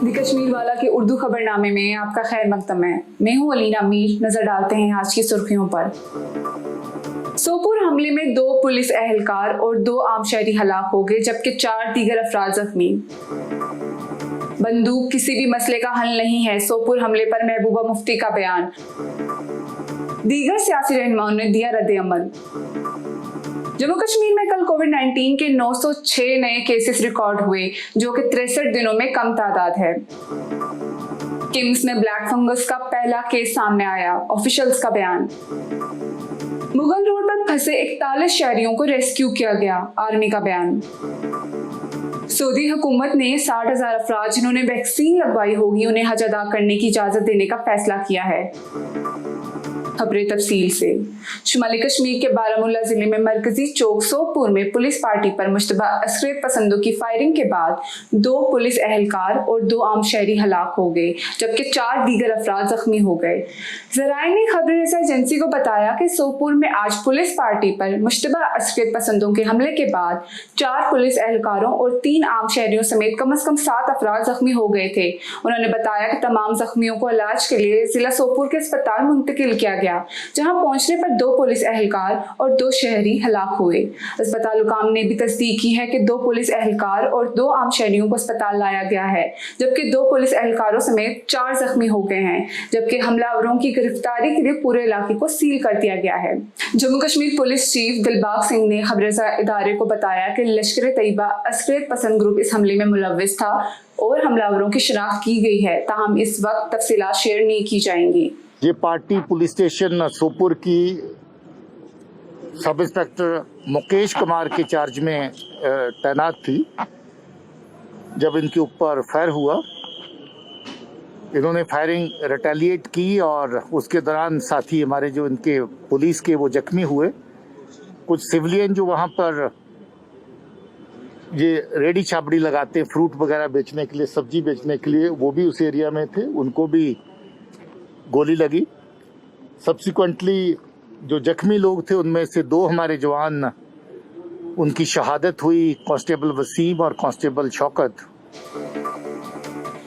दी कश्मीर वाला के उर्दू खबरनामे में आपका खैर मकदम है। मैं हूं अलीना मीर। नजर डालते हैं आज की सुर्खियों पर। सोपुर हमले में 2 पुलिस एहलकार और 2 आम शहरी हलाक हो गए, जबकि 4 दीगर अफराद जख्मी। बंदूक किसी भी मसले का हल नहीं है, सोपुर हमले पर महबूबा मुफ्ती का बयान। दीगर सियासी रहनुमाओं ने दिया रद्द अमल। जम्मू कश्मीर में कल कोविड-19 के 906 नए केसेस रिकॉर्ड हुए, जो कि 63 दिनों में कम तादाद है। किम्स में ब्लैक फंगस का पहला केस सामने आया, ऑफिशियल्स का बयान। मुगल रोड पर फंसे 41 शहरियों को रेस्क्यू किया गया, आर्मी का बयान। सऊदी हुकूमत ने 60,000 अफराद जिन्होंने वैक्सीन लगवाई होगी उन्हें हज अदा करने की इजाजत देने का फैसला किया है। खबरें तफसील से। शुमाली कश्मीर के बारामूला जिले में मरकजी चौक सोपुर में पुलिस पार्टी पर मुश्तबा अस्करियत पसंदों की फायरिंग के बाद 2 पुलिस एहलकार और 2 आम शहरी हलाक हो गए, जबकि 4 दीगर अफराद जख्मी हो गए। जराये ने खबर रसा एजेंसी को बताया कि सोपुर में आज पुलिस पार्टी पर मुश्तबा अस्करियत पसंदों के हमले के बाद 4 पुलिस एहलकारों और 3 आम शहरियों समेत कम से कम 7 अफराद जख्मी हो गए थे। उन्होंने बताया कि तमाम जख्मियों को इलाज के लिए जिला सोपुर के अस्पताल मुंतकिल किया गया, जहां पहुंचने पर 2 पुलिस एहलकार और 2 शहरी हलाक हुए। अस्पताल हुकाम ने भी तस्दीक की है कि 2 पुलिस एहलकार और 2 आम शहरियों को अस्पताल लाया गया है, जबकि 2 पुलिस एहलकारों समेत 4 जख्मी हो गए हैं, जबकि हमलावरों की गिरफ्तारी के लिए पूरे इलाके को सील कर दिया गया है। जम्मू कश्मीर पुलिस चीफ दिलबाग सिंह ने खबरें इदारे को बताया कि लश्कर तैयबा अस्करियत पसंद ग्रुप इस हमले में मुलव्विस था और हमलावरों की शिनाख्त की गई है, ताहम इस वक्त तफसीलात शेयर नहीं की जाएंगी। ये पार्टी पुलिस स्टेशन सोपुर की सब इंस्पेक्टर मुकेश कुमार के चार्ज में तैनात थी। जब इनके ऊपर फायर हुआ, इन्होंने फायरिंग रिटेलिएट की और उसके दौरान साथी हमारे जो इनके पुलिस के वो जख्मी हुए। कुछ सिविलियन जो वहाँ पर ये रेडी छाबड़ी लगाते हैं फ्रूट वगैरह बेचने के लिए, सब्जी बेचने के लिए, वो भी उस एरिया में थे, उनको भी गोली लगी। सब्सिक्वेंटली जो जख्मी लोग थे उनमें से 2 हमारे जवान, उनकी शहादत हुई, कांस्टेबल वसीम और कांस्टेबल शौकत।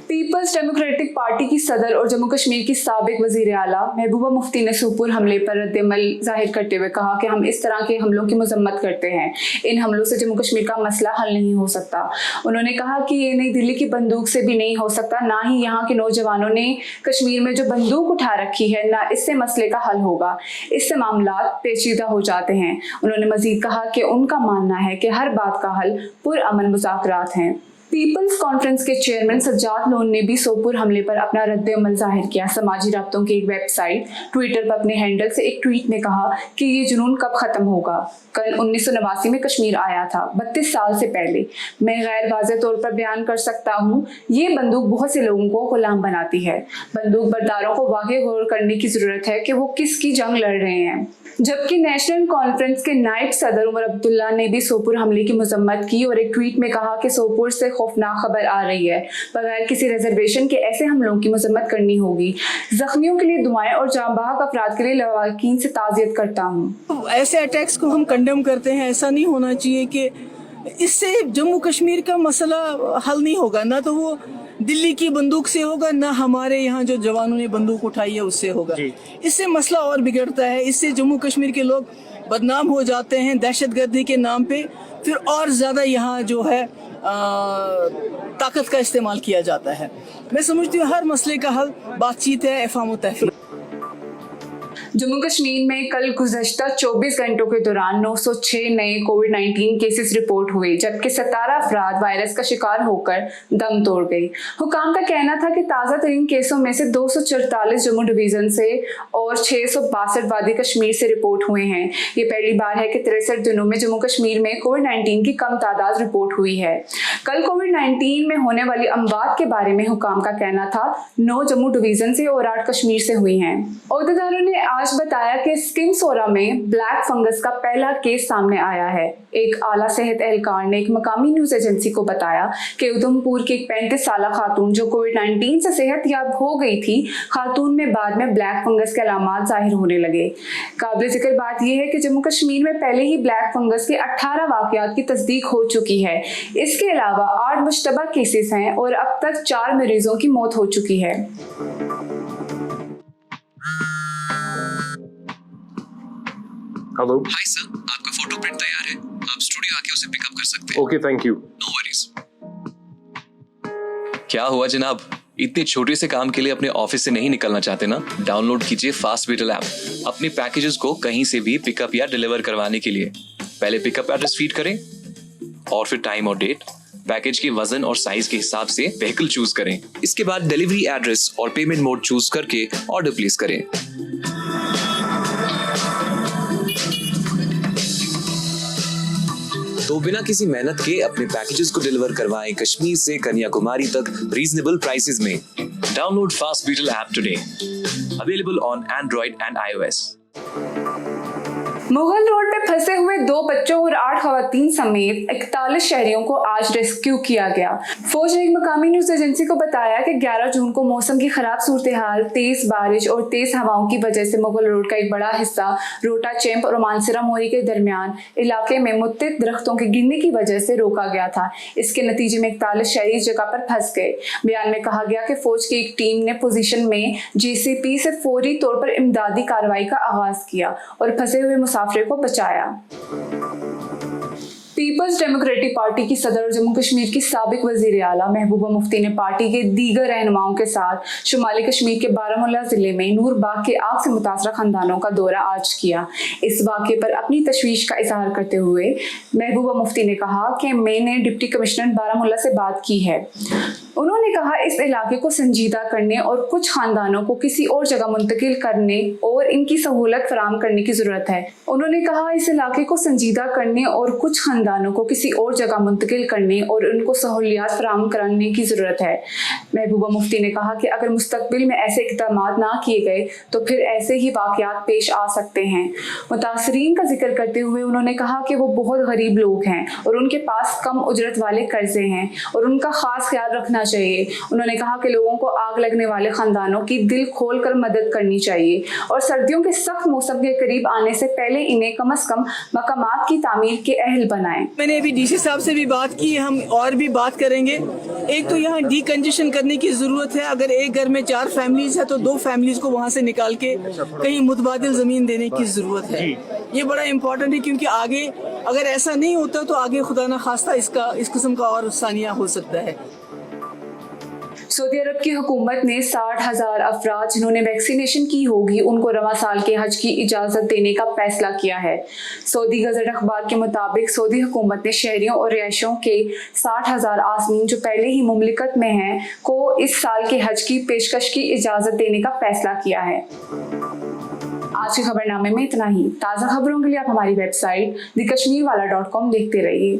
पीपल्स डेमोक्रेटिक पार्टी की सदर और जम्मू कश्मीर की साबिक वजीर आला महबूबा मुफ्ती ने सोपुर हमले पर रद्द-ए-अमल जाहिर करते हुए कहा कि हम इस तरह के हमलों की मजम्मत करते हैं। इन हमलों से जम्मू कश्मीर का मसला हल नहीं हो सकता। उन्होंने कहा कि ये नई दिल्ली की बंदूक से भी नहीं हो सकता, ना ही यहाँ के नौजवानों ने कश्मीर में जो बंदूक उठा रखी है, ना इससे मसले का हल होगा। इससे मामला पेचीदा हो जाते हैं। उन्होंने मजीद कहा कि उनका मानना है कि हर बात का हल पुरअमन मुज़ाकरात हैं। पीपल्स कॉन्फ्रेंस के चेयरमैन सज्जाद लोन ने भी सोपुर हमले पर अपना रद्द-ए-अमल जाहिर किया। समाजी राब्तों की एक वेबसाइट ट्विटर पर अपने हैंडल से एक ट्वीट में कहा कि ये जुनून कब खत्म होगा। कल 1989 में कश्मीर आया था, 32 साल से पहले। मैं गैर वाज़ेह तौर पर बयान कर सकता हूँ, ये बंदूक बहुत से लोगों को गुलाम बनाती है। बंदूक बरदारों को वाक़ई गौर करने की जरूरत है कि वो किसकी जंग लड़ रहे हैं। जबकि नेशनल कॉन्फ्रेंस के नायब सदर उमर अब्दुल्ला ने भी सोपुर हमले की मजम्मत की और एक ट्वीट में कहा कि सोपुर से खौफनाक खबर आ रही है, बगैर किसी रिजर्वेशन के ऐसे हमलों की मजम्मत करनी होगी। जख्मियों के लिए दुआएं और जांबाहक अफराद के लिए लवाकिन से ताज़ियत करता हूँ। ऐसे अटैक्स को हम कंडेम करते हैं। ऐसा नहीं होना चाहिए कि इससे जम्मू कश्मीर का मसला हल नहीं होगा, ना तो वो दिल्ली की बंदूक से होगा, ना हमारे यहाँ जो जवानों ने बंदूक उठाई है उससे होगा। इससे मसला और बिगड़ता है। इससे जम्मू कश्मीर के लोग बदनाम हो जाते हैं दहशतगर्दी के नाम पे। फिर और ज़्यादा यहाँ जो है ताकत का इस्तेमाल किया जाता है। मैं समझती हूँ हर मसले का हल बातचीत है, इफ़हाम व तहफ़ीज़। जम्मू कश्मीर में कल गुज़श्ता 24 घंटों के दौरान 906 नए कोविड-19 केसेस रिपोर्ट हुए, जबकि 17 अफराद वायरस का शिकार होकर दम तोड़ गए। हुकाम का कहना था कि ताज़ा तरीन केसों में से 244 जम्मू डिवीजन से और 662 वादी कश्मीर से रिपोर्ट हुए हैं। ये पहली बार है कि 63 दिनों में जम्मू कश्मीर में कोविड-19 की कम तादाद रिपोर्ट हुई है। कल कोविड-19 में होने वाली अमवात के बारे में हुकाम का कहना था 9 जम्मू डिवीजन से और 8 कश्मीर से हुई हैं। ओहदेदारों ने आज आज बताया कि स्किमसोरा में ब्लैक फंगस का पहला केस सामने आया है। एक आला सेहत एहलकार ने एक मकामी न्यूज एजेंसी को बताया कि उधमपुर की एक 35 साल खातून जो कोविड-19 से सेहतयाब हो गई थी, खातून में बाद में ब्लैक फंगस के अलामात जाहिर होने लगे। काबिल जिक्र बात यह है कि जम्मू कश्मीर में पहले ही ब्लैक फंगस के 18 वाकयात की तस्दीक हो चुकी है। इसके अलावा 8 मुश्तबा केसेस हैं और अब तक 4 मरीजों की मौत हो चुकी है। हेलो। हाय सर, आपका फोटो प्रिंट तैयार है, आप स्टूडियो आके उसे पिकअप कर सकते हैं। Okay, thank you. No worries. क्या हुआ जनाब, इतने छोटे से काम के लिए अपने ऑफिस से नहीं निकलना चाहते ना? डाउनलोड कीजिए फास्ट विटल ऐप अपने पैकेजेस को कहीं से भी पिकअप या डिलीवर करवाने के लिए। पहले पिकअप एड्रेस फीड करें और फिर टाइम और डेट, पैकेज के वजन और साइज के हिसाब से व्हीकल चूज करें। इसके बाद डिलीवरी एड्रेस और पेमेंट मोड चूज करके ऑर्डर प्लेस करें। तो बिना किसी मेहनत के अपने पैकेजेस को डिलीवर करवाएं कश्मीर से कन्याकुमारी तक रीजनेबल प्राइसेस में। Download fast beetle app today, available on Android and iOS। Mughal Road पे फंसे हुए 2 बच्चों और 8 खवातीन समेत 41 शहरियों को आज रेस्क्यू किया गया। फौज ने एक मकामी न्यूज एजेंसी को बताया कि 11 जून को मौसम की खराब सूरत हाल, तेज बारिश और तेज हवाओं की वजह से मुगल रोड का एक बड़ा हिस्सा रोटा चैंप और मानसरा मोरी के दरमियान इलाके में मुत्तद दरख्तों के गिरने की वजह से रोका गया था। इसके नतीजे में 41 शहरी इस जगह पर फंस गए। बयान में कहा गया कि फौज की एक टीम ने पोजीशन में JCP से फौरी तौर पर इमदादी कार्रवाई का आगाज किया और फंसे हुए मुसाफिर को बचाया। पीपल्स डेमोक्रेटिक पार्टी की सदर और जम्मू कश्मीर की साबिक वजीर आला महबूबा मुफ्ती ने पार्टी के दीगर रहनुमाओं के साथ शुमाली कश्मीर के बारामूला जिले में नूरबाग के आग से मुतासरा खानदानों का दौरा आज किया। इस वाक़े पर अपनी तशवीश का इजहार करते हुए महबूबा मुफ्ती ने कहा कि मैंने डिप्टी कमिश्नर बारामूला से बात की है। उन्होंने कहा इस इलाके को संजीदा करने और कुछ खानदानों को किसी और जगह मुंतकिल करने और इनकी सहूलत फराम करने की जरूरत है। उन्होंने कहा इस इलाके को संजीदा करने और कुछ खानदानों को किसी और जगह मुंतकिल करने और उनको सहूलियात फराम कराने की जरूरत है। महबूबा मुफ्ती ने कहा कि अगर मुस्तकबिल में ऐसे इक़दाम ना किए गए तो फिर ऐसे ही वाक़यात पेश आ सकते हैं। मुतासरीन का जिक्र करते हुए उन्होंने कहा कि वो बहुत गरीब लोग हैं और उनके पास कम उजरत वाले कर्जे हैं और उनका खास ख्याल रखना चाहिए। उन्होंने कहा कि लोगों को आग लगने वाले खानदानों की दिल खोल कर मदद करनी चाहिए और सर्दियों के सख्त मौसम के करीब आने से पहले इन्हें कम अज कम मकामात की तामीर के अहल बनाएं। मैंने अभी डीसी साहब से भी बात की, हम और भी बात करेंगे। एक तो यहाँ डीकंजेशन करने की जरूरत है। अगर एक घर में 4 फैमिलीज है तो 2 फैमिलीज को वहाँ से निकाल के कहीं मुतबादिल जमीन देने की जरूरत है। ये बड़ा इंपॉर्टेंट है क्योंकि आगे अगर ऐसा नहीं होता तो आगे खुदा न खास्ता इस किस्म का और सानिया हो सकता है। सऊदी अरब की हुकूमत ने 60,000 अफराद जिन्होंने वैक्सीनेशन की होगी उनको रवा साल के हज की इजाज़त देने का फैसला किया है। सऊदी गज़ट अखबार के मुताबिक सऊदी हुकूमत ने शहरियों और रिहायशियों के 60,000 आज़मीन जो पहले ही मुमलिकत में हैं को इस साल के हज की पेशकश की इजाज़त देने का फैसला किया है। आज के खबरनामे में इतना ही। ताज़ा खबरों के लिए आप हमारी वेबसाइट thekashmirwala.com देखते रहिए।